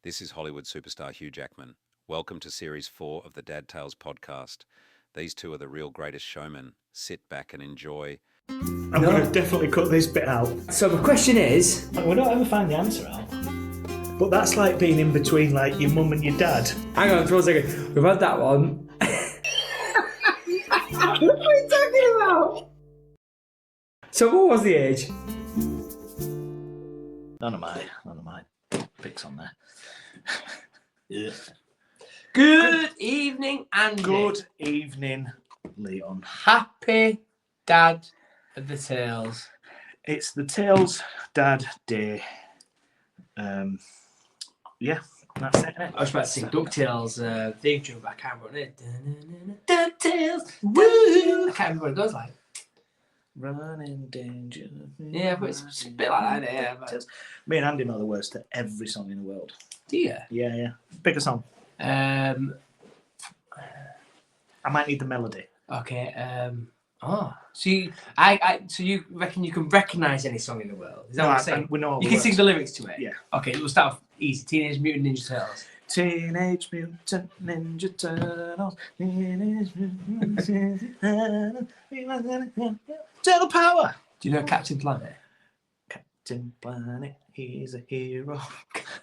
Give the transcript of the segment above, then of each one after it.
This is Hollywood superstar Hugh Jackman. Welcome to Series 4 of the Dad Tales podcast. These two are the real greatest showmen. Sit back and enjoy. I'm going to definitely cut this bit out. So the question is... We don't ever find the answer out. But that's like being in between like your mum and your dad. Hang on for a second. We've had that one. What are you talking about? So what was the age? None of my picks on there. Yeah. Good evening, Andy. Good evening, Leon. Happy Dad of the Tales. It's the Tales Dad Day. Yeah, that's it. I was about to sing DuckTales theme tune, but I can't remember it. DuckTales, woo! I can't remember what it goes like. Running danger. Yeah, but it's a bit like that, yeah. But... Me and Andy know the words to every song in the world. Do you? Yeah. Pick a song. I might need the melody. Okay. So you reckon you can recognise any song in the world? Is that what I'm saying? We know all you the can sing words. the lyrics to it. Yeah. Okay, we'll start off easy. Teenage Mutant Ninja Turtles. Teenage Mutant Ninja Turtles. Turtle power. Do you know Captain Planet? Captain Planet, he's a hero.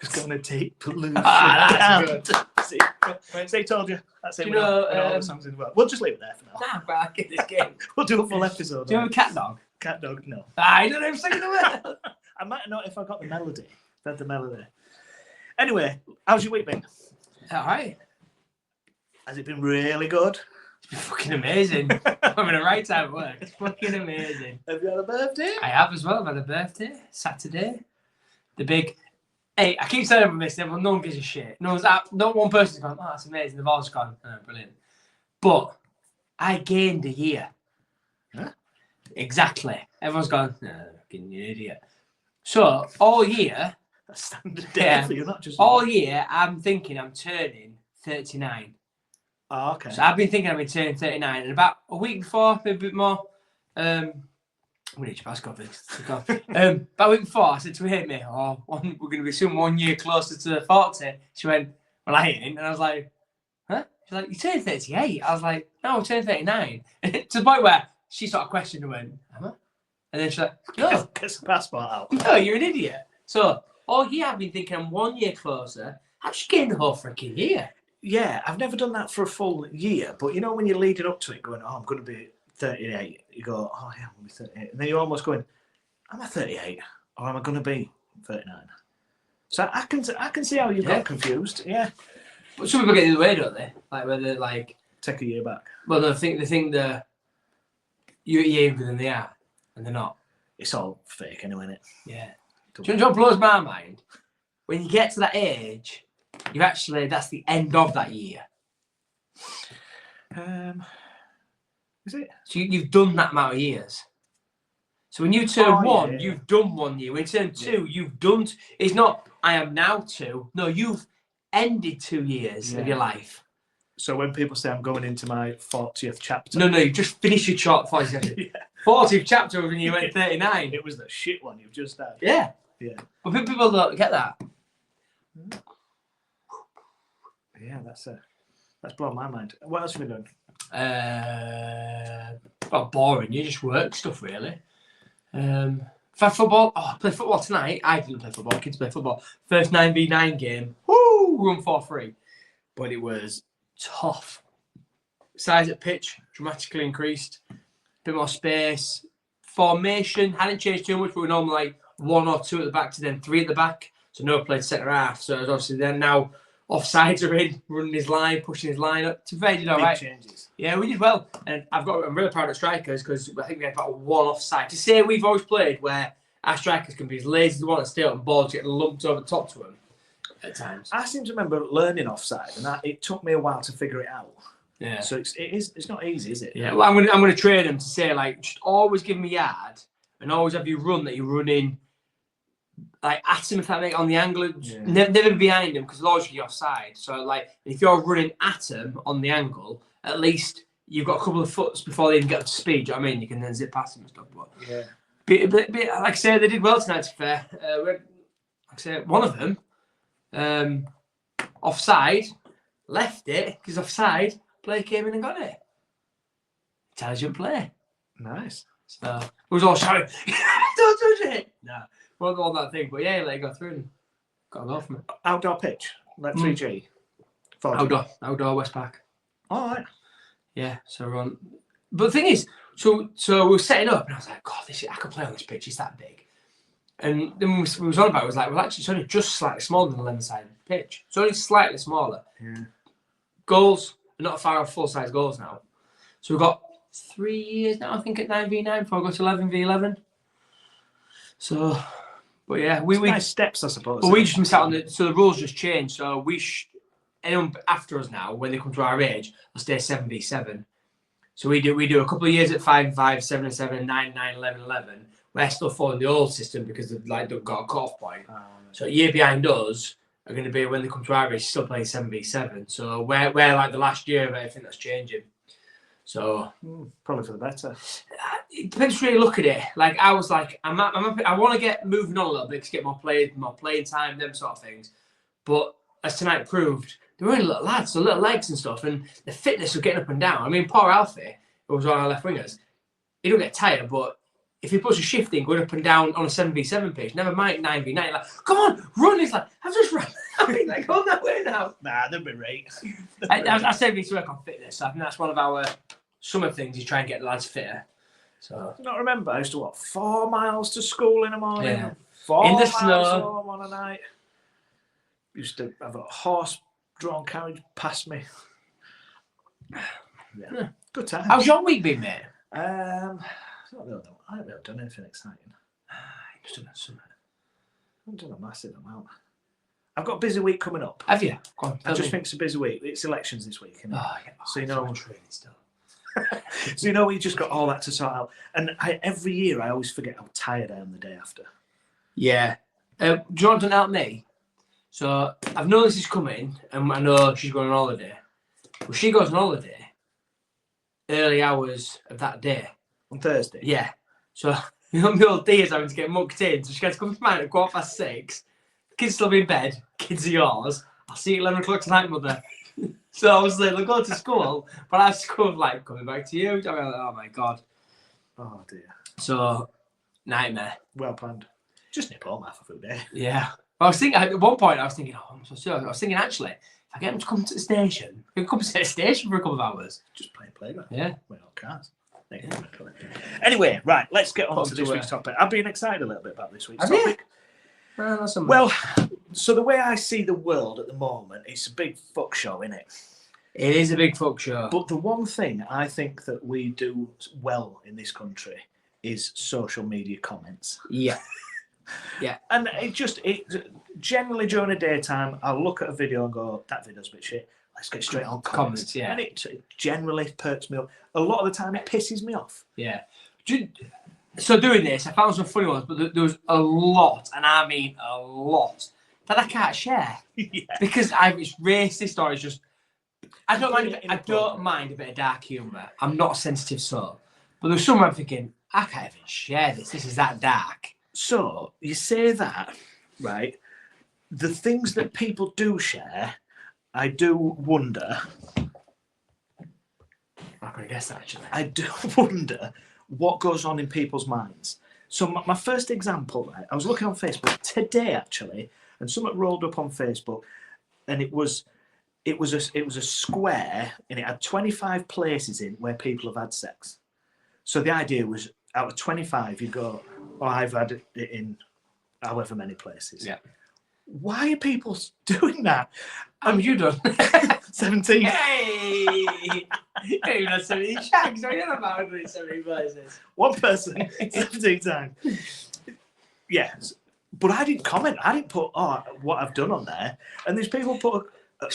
He's gonna take pollution That's down good. to zero. So he told you. That's it. Do We you know know, all the songs in the world. We'll just leave it there for now. Nah, but I get this game. We'll do a full episode. Do you know Cat Dog? Cat Dog? No. I don't know if I'm singing the word. I might not if I got the melody. If I had the melody. Anyway, how's your week been? All right. Has it been really good? It's been fucking amazing. I'm having a right time at work. It's fucking amazing. Have you had a birthday? I have as well. I've had a birthday Saturday. The big. Hey, I keep saying this. No one gives a shit. Not one person's gone, oh, that's amazing. They've all just gone, oh, brilliant. But I gained a year. Huh? Exactly. Everyone's gone, no, fucking you idiot. So all year, A standard day for you, not just all year, I'm thinking I'm turning 39. Oh, okay. So I've been thinking I've been turning 39, and about a week before, maybe a bit more. We need your passport, about a week before, I said to her, mate, we're going to be soon 1 year closer to 40. She went, well, I ain't. And I was like, huh? She's like, you turned 38. I was like, no, I'm turning 39. To the point where she sort of questioned and went, am I? And then she's like, no. Get the passport out. No, you're an idiot. So all year I've been thinking I'm 1 year closer. I've just gained the whole freaking year. Yeah, I've never done that for a full year, but you know when you're leading up to it going, oh, I'm going to be 38, you go, oh yeah, I'm going to be 38. And then you're almost going, am I 38 or am I going to be 39? So I can see how you got confused, yeah. But some people get the other way, don't they? Like where they like Take a year back. well they think that you're younger than they are and they're not. It's all fake anyway, isn't it? Yeah. Do you know what blows my mind? When you get to that age, that's the end of that year. Is it? So you've done that amount of years. So when you turn one, yeah. you've done 1 year. When you turn two, you've done. It's not, I am now 2. No, you've ended 2 years of your life. So when people say I'm going into my 40th chapter. No, you just finished your chart 40th. 40th chapter when you went 39. It was the shit one you've just had. Yeah. Yeah. But people don't get that. Yeah, that's blown my mind. What else have you done? Well, boring. You just work stuff, really. For football, I play football tonight. I didn't play football. Kids play football. First 9v9 game. Woo! Run 4-3. But it was tough. Size of pitch dramatically increased. Bit more space. Formation hadn't changed too much, but we're normally like 1 or 2 at the back to then 3 at the back. So no play centre half. So it's obviously then now offsides are in, running his line, pushing his line up. To be did all right. Changes. Yeah, we did well. And I'm really proud of strikers because I think we had about 1 offside. To say we've always played where our strikers can be as lazy as they want to stay up and balls getting lumped over the top to them at times. I seem to remember learning offside, and it took me a while to figure it out. Yeah. So it's not easy, is it? Yeah. Well, I'm gonna train them to say like just always give me a yard and always have you run that you're running like at him if that makes on the angle. Yeah. Never behind him because logically you're offside. So like if you're running at him on the angle, at least you've got a couple of foots before they even get up to speed. Do you know what I mean? You can then zip past them and stuff. But Yeah. But like I say, they did well tonight. To be fair, like I say, one of them Offside, left it because offside. Player came in and got it. Intelligent play. Nice. So we was all shouting, "Don't touch it!" Nah, wasn't on that thing, but yeah, he let it go through and got a goal from it. Outdoor pitch, like 3G. 4G. Outdoor West Park. All right. Yeah, so we're on. But the thing is, so we were setting up, and I was like, God, I could play on this pitch. It's that big. And then we was on about it. It was like, well, actually, it's only just slightly smaller than the 11-sided pitch. It's only slightly smaller. Yeah. Goals are not far off full-size goals now. So we've got 3 years now, I think, at 9v9 before I go to 11v11. So, but yeah, we nice steps, I suppose. but we just missed out on the. So the rules just changed. So anyone after us now, when they come to our age, will stay 7v7. So we do a couple of years at 5-5, 7-7, 9-9, 11-11. We're still following the old system because they've got a cut-off point. So a year behind us are going to be, when they come to our age, still playing 7v7. So we're like the last year of everything that's changing. So probably for the better. it depends really look at it. Like I was like, I want to get moving on a little bit to get more playing time, them sort of things. But as tonight proved, they were only little lads, so little legs and stuff, and the fitness of getting up and down. I mean, poor Alfie, who was on our left wingers, he don't get tired, but if he puts a shift in going up and down on a 7v7 pitch, never mind 9v9, like, come on, run. He's like, I've just run. I mean, like, go that way now. Nah, they'll be right. I said we need to work on fitness. I think that's one of our summer things, is try and get the lads fitter. So, Not remember, I used to walk 4 miles to school in the morning. Yeah. 4 In the miles snow. home on a night. Used to have a horse-drawn carriage past me. Yeah. Good time. how's your week been, mate? I don't know. I haven't really done anything exciting. Just done something. I haven't done a massive amount. I've got a busy week coming up. Have you? Go on, I just think it's a busy week. It's elections this week, isn't it? Oh, yeah. So you know- training still. So you know, we just got all that to sort out. And every year I always forget how tired I am the day after. Yeah. Do you want to help me? So I've known this is coming, and I know she's going on holiday. Well, she goes on holiday early hours of that day. On Thursday. Yeah. So you know, my old Dia's having to get mucked in, so she has to come to mine at 6:15. Kids still be in bed. Kids are yours. I'll see you at 11 o'clock tonight, mother. So I was like, they'll go to school, but I have school like coming back to you. I was like, oh my god. Oh dear. So nightmare. Well planned. Just nip home half a food day. Yeah. I was thinking at one point. I was thinking, oh, I'm so sorry. I was thinking actually, if I get them to come to the station, we can come to the station for a couple of hours. Just play playground. Yeah. Well, cars. Anyway, right, let's get on Come to to this it. week's topic. I've been excited a little bit about this week's Have you? topic. Well, so the way I see the world at the moment, it's a big fuck show, isn't it? it is a big fuck show. But the one thing I think that we do well in this country is social media comments. Yeah. And it generally during the daytime, I'll look at a video and go, that video's a bit shit. Let's get straight on comments. Yeah. And it generally perks me up. A lot of the time, it pisses me off. Yeah. So doing this, I found some funny ones, but there was a lot, and I mean a lot, that I can't share Yeah. because it's racist or it's just. I don't mind. I don't Inappropriate. mind a bit of dark humour. I'm not a sensitive soul, but there's somewhere I'm thinking I can't even share this. This is that dark. So you say that, right? The things that people do share, I do wonder. I could guess that actually. I do wonder what goes on in people's minds. So my first example, right? I was looking on Facebook today actually, and something rolled up on Facebook, and it was a square, and it had 25 places in where people have had sex. So the idea was, out of 25, you go, oh, I've had it in however many places. Yeah. Why are people doing that? You done? 17. Hey! You don't even have 17 shags. I don't know about doing 17 places. One person, 17 times. Yes. But I didn't comment. I didn't put, what I've done on there. And there's people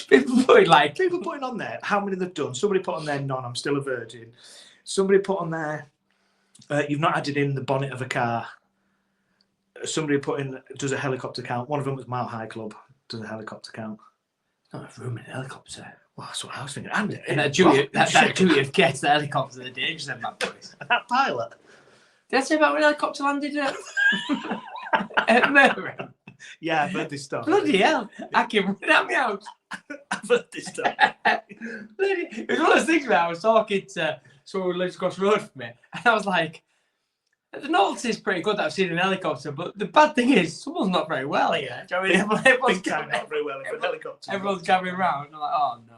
People putting like. people putting on there how many they've done. Somebody put on there, none, I'm still a virgin. Somebody put on there, you've not added in the bonnet of a car. Somebody put in, does a helicopter count? One of them was Mile High Club. Does a helicopter count? Not a room in a helicopter. Well, that's what I was thinking. And That duty of care to the helicopter, the dangers of that boys. that pilot. Did I say about when a helicopter landed at Merrin? Yeah, I've heard this story. Bloody hell. I came running out of my house. I've heard this story. It was one of those things where I was talking to someone who lives across the road from me, and I was like, the novelty is pretty good that I've seen an helicopter, but the bad thing is someone's not very well here. Do you know what I mean? Everyone's, Big time, not very well in a helicopter. everyone's gathering around, and I'm like, oh no.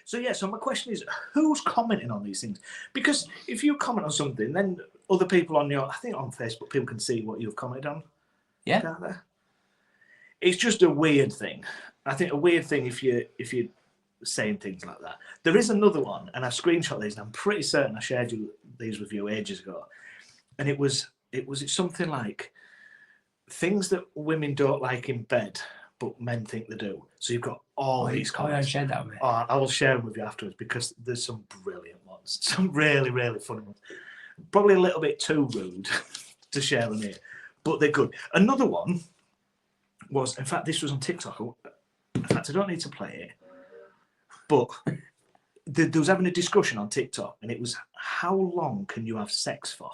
So yeah, so my question is, who's commenting on these things? Because if you comment on something, then other people on I think on Facebook, people can see what you've commented on. Yeah. Can't they? It's just a weird thing. I think a weird thing if you're saying things like that. There is another one, and I screenshot these, and I'm pretty certain I shared these with you ages ago. And it was something like things that women don't like in bed, but men think they do. So you've got all these comments. I shared that with me. Oh, I will share them with you afterwards because there's some brilliant ones, some really, really funny ones. Probably a little bit too rude to share them here, but they're good. Another one was, in fact, this was on TikTok. In fact, I don't need to play it, but there was having a discussion on TikTok, and it was, how long can you have sex for?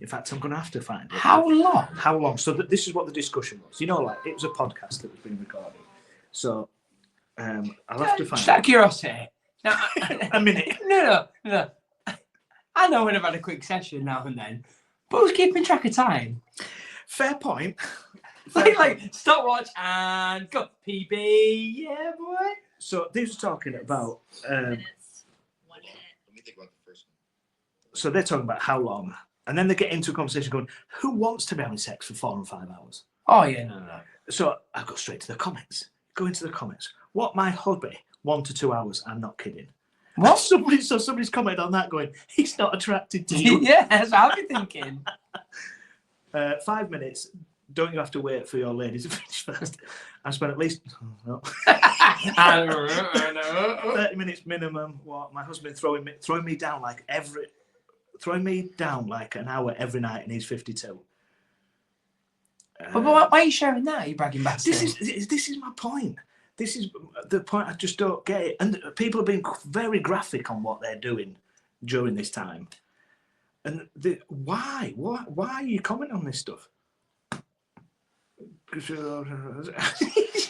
In fact, I'm going to have to find it. How long? How long? So this is what the discussion was. You know, like, it was a podcast that was being recorded. So I'll have to find Just out of it. curiosity. Now, A minute. No. I know when I've had a quick session now and then, but who's keeping track of time? Fair point. Like stopwatch and go. PB, yeah, boy. So these are talking about. Minutes, 1 minute. Let me think about the first one. So they're talking about how long, and then they get into a conversation going, "Who wants to be having sex for 4 and 5 hours?" Oh yeah, no. So I go straight to the comments. Go into the comments. What my hobby? 1 to 2 hours. I'm not kidding. What? Somebody's commented on that, going, "He's not attracted to you." Yeah, that's what I'll be thinking. 5 minutes. Don't you have to wait for your lady to finish first? I spent at least 30 minutes minimum. What my husband throwing me down like an hour every night, and he's 52. But why are you sharing that? You bragging back. This is my point. This is the point. I just don't get it. And people have been very graphic on what they're doing during this time. And why are you commenting on this stuff?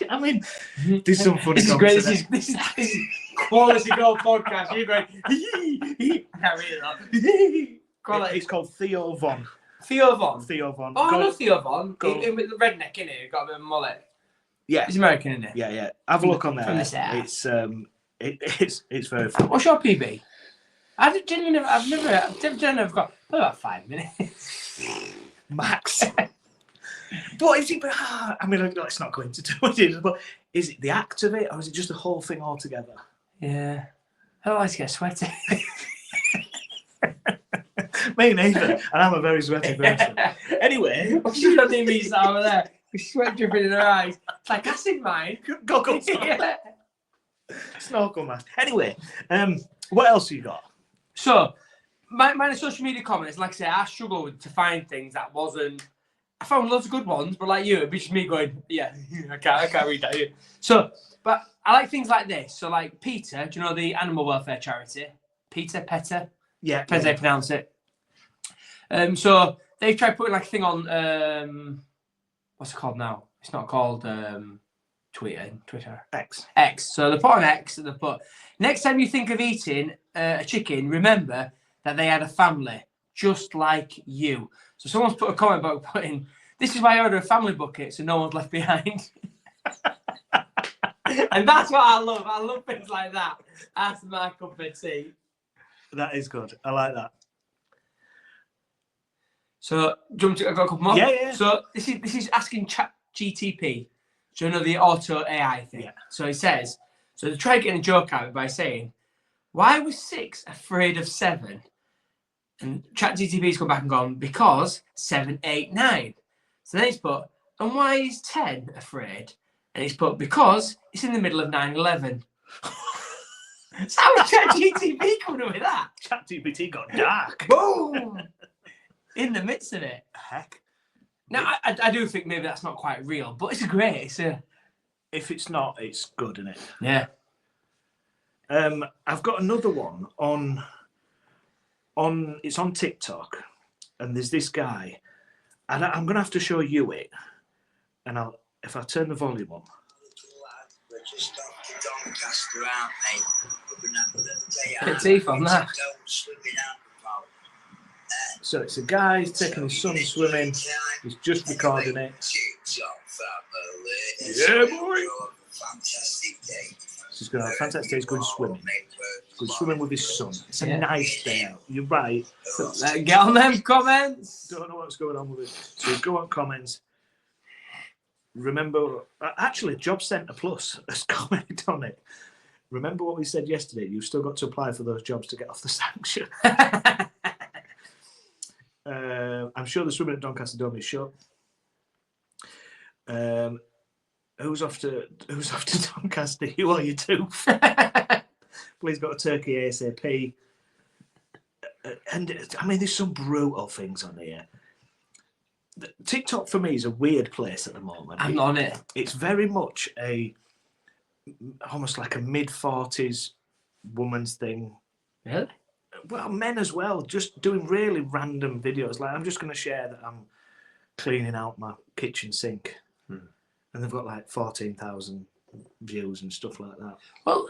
I mean, there's some funny. This is great. This is quality gold podcast. You're going. Quality. It's called Theo Von. Theo Von. Theo Von. Oh, I know Theo Von. Go. With the redneck in it, got a bit of a mullet. Yeah. He's American, isn't he? Yeah. Have a look on there. From the south. It's very funny. What's your PB? I've never got about 5 minutes. Max. But is it? I mean, let's not go into too much. But is it the act of it, or is it just the whole thing altogether? Yeah. I don't like to get sweaty. Me neither, and I'm a very sweaty person. Anyway, She's not doing me over there. With sweat dripping in her eyes. It's like acid mine. goggles, Yeah. snorkel mask. Anyway, what else you got? So, my social media comments, like I say, I struggled to find things that wasn't. I found loads of good ones, but like you, it'd be just me going, yeah, I can't read that. So, but I like things like this. So, like PETA, do you know the animal welfare charity? PETA? Yeah, Depends how you pronounce it. So they've tried putting like a thing on. What's it called now? It's not called Twitter. X. So they put on X and they put, next time you think of eating a chicken, remember that they had a family just like you. So someone's put a comment about putting, this is why I order a family bucket so no one's left behind. And that's what I love. I love things like that. That's my cup of tea. That is good. I like that. So, jump to, I've got a couple more. Yeah. So, this is asking ChatGTP. So, you know, the auto AI thing. Yeah. So, it says, so they try getting a joke out of it by saying, why was 6 afraid of 7? And ChatGTP's come back and gone, because 7, 8, 9. So then it's put, and why is 10 afraid? And it's put, because it's in the middle of 9/11. So how was ChatGTP coming up with that? ChatGPT got dark. Boom! In the midst of it. Heck. Now, I do think maybe that's not quite real, but it's great. If it's not, it's good, isn't it? Yeah. I've got another one on it's on TikTok, and there's this guy, and I'm gonna have to show you it, and if I turn the volume up. We're just off to Doncaster, aren't they? Good teeth on that. So it's a guy taking his son swimming. He's just recording it. Yeah, boy. He's going to have a fantastic day. He's going swimming. He's going swimming with his son. It's a nice day out. You're right. So, get on them comments. Don't know what's going on with it. So go on comments. Remember, actually, Job Centre Plus has commented on it. Remember what we said yesterday? You've still got to apply for those jobs to get off the sanction. I'm sure the swimming at Doncaster Dome is shut. Who's off to Doncaster? You or your tooth? Please go to Turkey ASAP. And I mean, there's some brutal things on here. TikTok for me is a weird place at the moment. I'm on it. It's very much almost like a mid-40s woman's thing. Really? Well, men as well, just doing really random videos. Like, I'm just going to share that I'm cleaning out my kitchen sink. And they've got like 14,000 views and stuff like that. Well,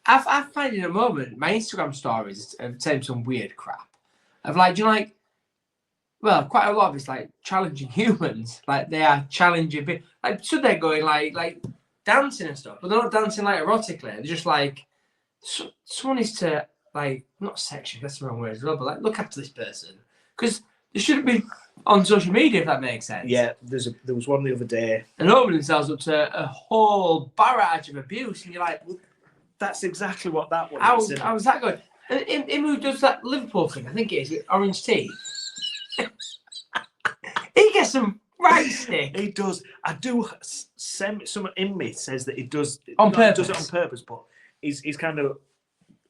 I find in a moment, my Instagram stories have saying some weird crap. Of like, do you know, like, well, quite a lot of it's like challenging humans. Like, they are challenging, like, so they're going like dancing and stuff, but they're not dancing like erotically. They're just like, someone is to, like, not sexually, that's the wrong word as well, but like, look after this person. Because they shouldn't be on social media, if that makes sense. Yeah, there was one the other day. And opening themselves up to a whole barrage of abuse, and you're like, well, that's exactly what that was. How was that going? And him who does that Liverpool thing, I think it is, with orange tea. He gets some right stick. He does. I do. Someone in me says that he does On purpose. Does it on purpose, but he's kind of.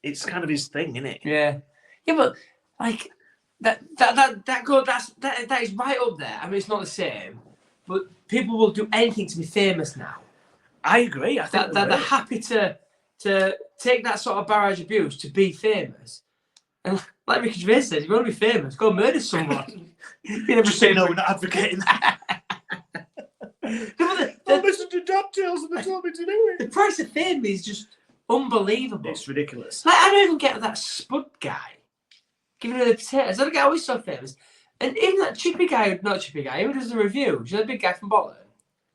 It's kind of his thing, isn't it? Yeah, but like that is right up there. I mean, it's not the same, but people will do anything to be famous now. I agree. I think they're happy to take that sort of barrage abuse to be famous. And like Ricky Gervais says, if you want to be famous, go murder someone. Just say no, we're not advocating that. I listened to DuckTales and they told me to do it. The price of fame is just unbelievable. It's ridiculous. Like, I don't even get that Spud guy giving her the potatoes. That guy always so famous. And even that Chippy guy, not Chippy guy, who does the review, you know the big guy from Bolton,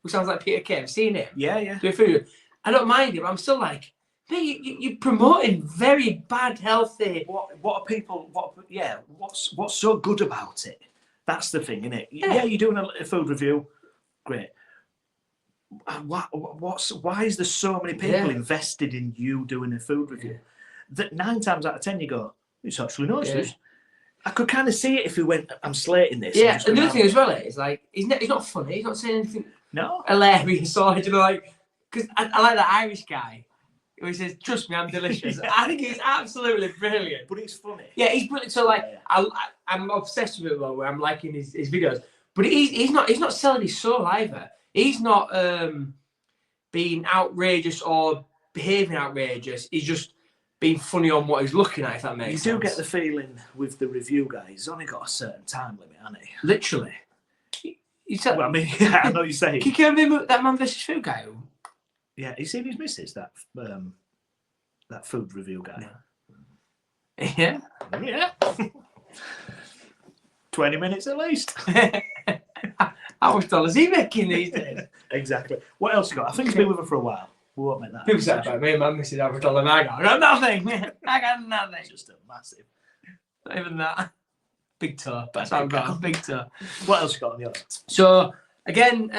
who sounds like Peter Kay. I've seen him. Yeah. Do a food. I don't mind him. I'm still like, mate, you're promoting very bad, healthy. What are people? What's so good about it? That's the thing, isn't it? Yeah, you're doing a food review. Great. Why is there so many people invested in you doing a food review? That 9 times out of 10 you go, it's actually nice. This. I could kind of see it if he went, I'm slating this. Yeah, and the other thing as well is like, he's not funny. He's not saying anything hilarious or, you know, like, because I like that Irish guy who he says, "Trust me, I'm delicious." I think he's absolutely brilliant. But he's funny. Yeah, he's brilliant. So like, I'm obsessed with it though, where I'm liking his videos. But he's not selling his soul either. He's not being outrageous or behaving outrageous. He's just being funny on what he's looking at, if that makes sense. You do get the feeling with the review guy, he's only got a certain time limit, hasn't he? Literally. You said, well, I mean, yeah, I know what you're saying. Can you remember that Man vs Food guy? Yeah, he's seen his missus, that food review guy. Yeah. Yeah. 20 minutes at least. How much dollars is he making these days? Exactly. What else you got? I think he's been with her for a while. We won't make that. People say about me and my missus have a dollar and I got nothing. I got nothing. Just a massive. Not even that. Big toe. That's what I've got. Big toe. What else you got on yours? So again,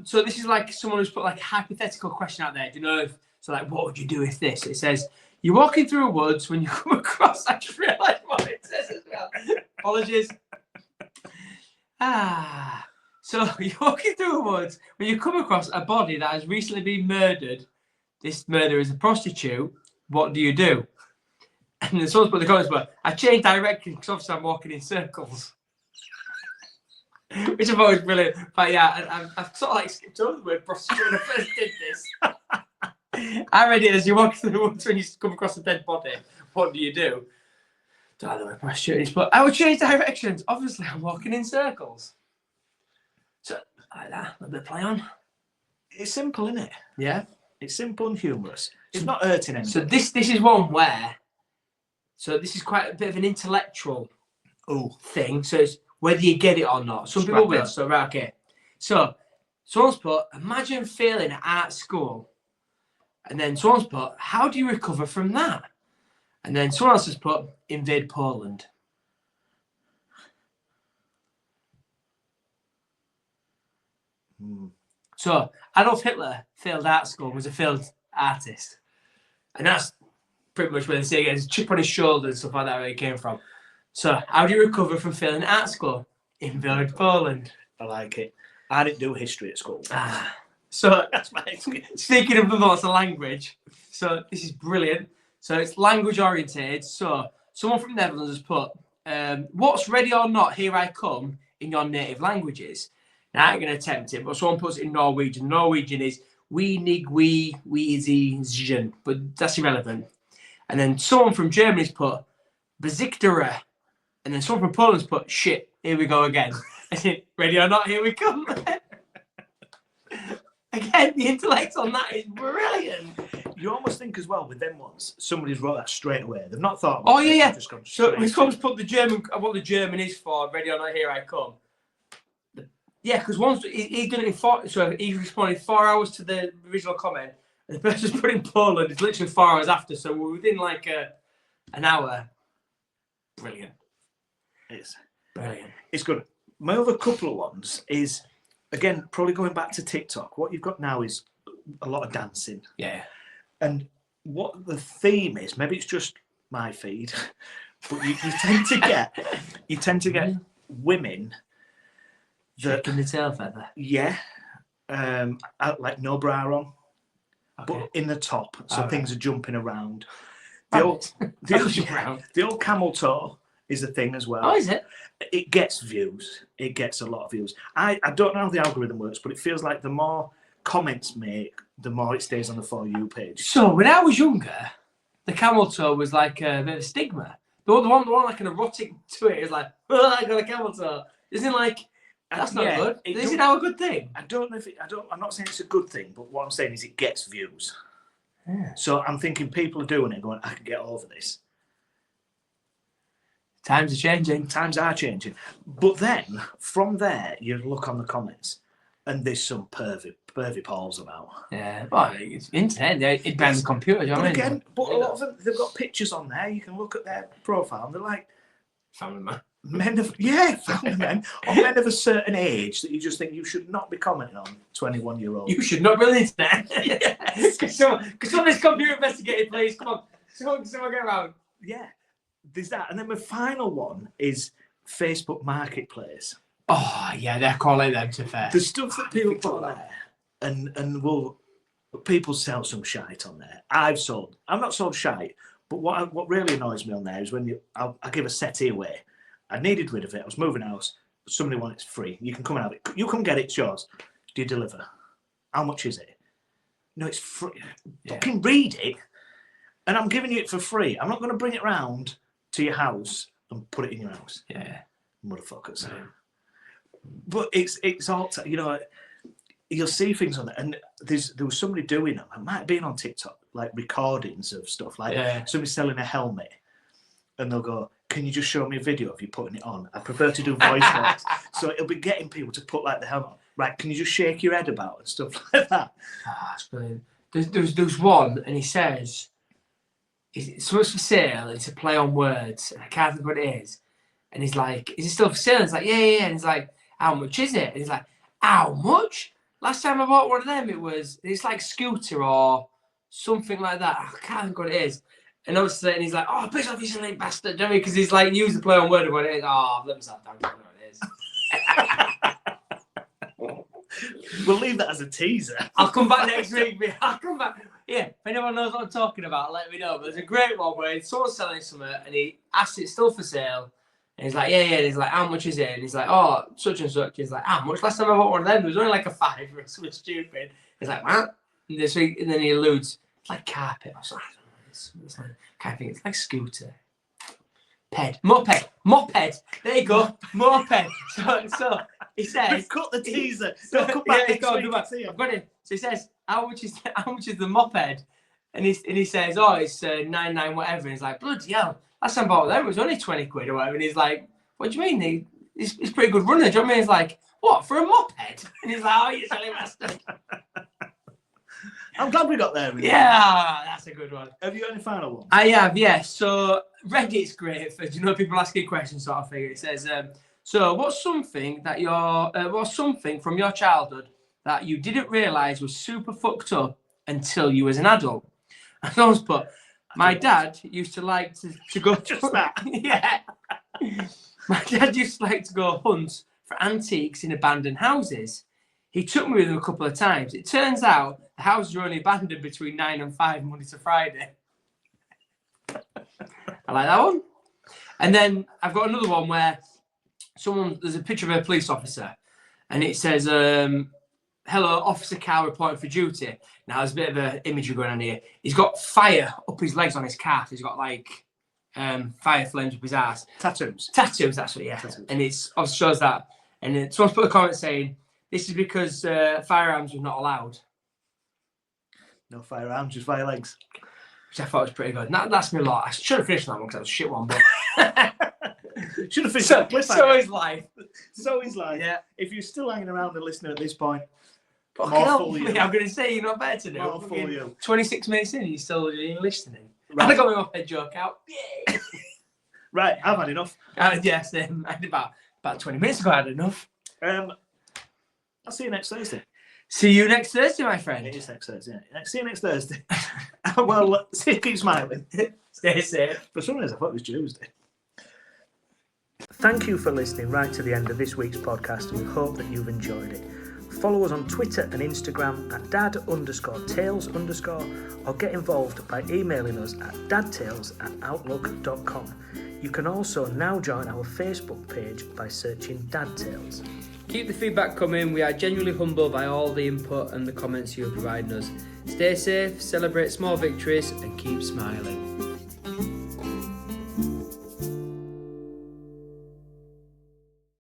so this is like someone who's put like a hypothetical question out there. Do you know if so? Like, what would you do if this? It says you're walking through a woods when you come across. I just realised what it says as well. Apologies. So you're walking through a woods when you come across a body that has recently been murdered. This murderer is a prostitute. What do you do? And then someone's put in the comments, but I changed direction because obviously I'm walking in circles. Which I've always brilliant. But yeah, I've sort of like skipped over the word prostitute when I first did this. I read it as you walk through the woods when you come across a dead body. What do you do? Don't know the word prostitute is, but I would change directions. Obviously, I'm walking in circles. So, like that, a little bit of play on. It's simple, isn't it? Yeah. It's simple and humorous. It's not hurting anyone. So this is one where. So this is quite a bit of an intellectual thing. So it's whether you get it or not. Some people will. So right, okay. So someone's put, imagine failing at art school, and then someone's put, how do you recover from that? And then someone else has put, invade Poland. So Adolf Hitler failed art school, was a failed artist, and that's pretty much where they say it's chip on his shoulder and stuff like that where he came from. So how do you recover from failing art school? Invade Poland. I like it. I didn't do history at school. So That's my experience. speaking of lots of language, so this is brilliant. So it's language oriented. So someone from Netherlands has put, what's ready or not, here I come in your native languages. Now I ain't going to attempt it, but someone puts it in Norwegian. Norwegian is we nig we easy zhen, but that's irrelevant. And then someone from Germany's put Besiktere. And then someone from Poland's put shit, here we go again. Ready or not, here we come. Again, the intellect on that is brilliant. You almost think as well with them ones, somebody's wrote that straight away. They've not thought. Oh yeah. Just gone So straight we've to- put the German, what the German is for, ready or not, here I come. Yeah, because once he's done it in 4, so he responded 4 hours to the original comment, and the person's put in Poland, it's literally 4 hours after, so we're within like an hour. Brilliant. It's good. My other couple of ones is, again, probably going back to TikTok. What you've got now is a lot of dancing. Yeah. And what the theme is, maybe it's just my feed, but you tend to get women that, Shaking the tail feather. yeah, like no bra on, Okay. but in the top, so Alright. things are jumping around. The old, Brown. the old camel toe is a thing as well. Oh, is it? It gets views. It gets a lot of views. I don't know how the algorithm works, but it feels like the more comments make, the more it stays on the For You page. So when I was younger, the camel toe was like a bit of a stigma. The one like an erotic to it is like, oh, I got a camel toe. Isn't like that's not Yeah, good. it Is it don't- now a good thing? I don't know if I'm not saying it's a good thing, but what I'm saying is it gets views. Yeah. So I'm thinking people are doing it, going, I can get over this. Times are changing. Times are changing. But then from there, you look on the comments, and there's some pervy balls about. Yeah. Well, it's internet. It bans the computer. Do you know But what I mean? again, a lot of them, they've got pictures on there. You can look at their profile, and they're like Family man. men of family men, or men of a certain age that you just think you should not be commenting on. 21-year-old. You should not be on the internet. Because someone's computer investigated, please. Come on. Someone get around. Yeah, there's that, and then my final one is Facebook Marketplace. Oh, yeah, they're calling them to fair. The stuff that people put there, and people sell some shite on there. I've not sold shite, but what really annoys me on there is when I give a settee away. I needed rid of it. I was moving house. Somebody wants it free. You can come and have it. You come get it. It's yours. Do you deliver? How much is it? No, it's free. Yeah. Fucking read it, and I'm giving you it for free. I'm not going to bring it round to your house and put it in your house, Yeah. motherfuckers. Yeah. But it's all, you know, you'll see things on there, and there was somebody doing them. It might have been on TikTok, like recordings of stuff, like Yeah. somebody selling a helmet, and they'll go, "Can you just show me a video of you putting it on? I prefer to do voice notes." So it'll be getting people to put like the helmet on. Right? Can you just shake your head about and stuff like that? Ah, that's brilliant. There's one, and he says, it's supposed for sale, it's a play on words, and I can't think what it is. And he's like, is it still for sale? And it's like, yeah. And he's like, how much is it? And he's like, how much? Last time I bought one of them, it's like scooter or something like that. I can't think what it is. And obviously, and he's like, oh, piss off, you silly bastard. Do you know what I mean? Because he's like, used the play on word of what it is. Oh, let me start down. I don't know what it is. We'll leave that as a teaser. I'll come back next week. I'll come back. Yeah, if anyone knows what I'm talking about, let me know. But there's a great one where someone's selling something and he asks it's still for sale. And he's like, yeah. And he's like, how much is it? And he's like, oh, such and such. He's like, how much? Last time I bought one of them, it was only like a £5 or something stupid. He's like, what? And then he alludes, it's like carpet. I was like, I don't know. It's like, kind of thing. It's like scooter. Moped. There you go. Moped. So he says, We've cut the teaser. Don't come back next week. I've got it. So he says, how much is the moped? And he says, oh, it's 99 whatever. And he's like, bloody hell, last time I bought them, it was only 20 quid or whatever. And he's like, what do you mean? He's pretty good runner. Do you know what I mean? He's like, what, for a moped? And he's like, oh, you silly bastard. I'm glad we got there. Yeah, that's a good one. Have you got any final one? I have, yes. So Reddit's great for, people asking questions sort of thing. It says, so what's something from your childhood that you didn't realise was super fucked up until you was an adult? And I was put, my dad used to like to go Just that. Yeah. My dad used to like to go hunt for antiques in abandoned houses. He took me with him a couple of times. It turns out the houses were only abandoned between 9 and 5 Monday to Friday. I like that one. And then I've got another one where there's a picture of a police officer and it says, hello, Officer Cal reporting for duty. Now there's a bit of an imagery going on here. He's got fire up his legs on his calf. He's got like fire flames up his ass. Tattoos. Tattoos, that's what, yeah. Tattoos. And it's obviously shows that. And then someone's put a comment saying, this is because firearms were not allowed. No firearms, just fire legs. Which I thought was pretty good. That's me a lot. I should have finished that one because that was a shit one. But Should have finished so, that cliffhanger. so is life. So is life. Yeah. If you're still hanging around and listening at this point, Fucking more hell, fool you. I'm going to say you're not better to do. More fool you. 26 minutes in, you're still listening. Right. And I got my head joke out. Yay! Right, I've had enough. Yes, I had about 20 minutes ago, I had enough. I'll see you next Thursday. See you next Thursday, my friend. It is next Thursday. See you next Thursday. Well, see you keep smiling. Stay safe. For some reason, I thought it was Tuesday. Thank you for listening right to the end of this week's podcast, and we hope that you've enjoyed it. Follow us on Twitter and Instagram at dad_tales_ or get involved by emailing us at dadtales@outlook.com. You can also now join our Facebook page by searching Dad Tales. Keep the feedback coming. We are genuinely humbled by all the input and the comments you are providing us. Stay safe, celebrate small victories, and keep smiling.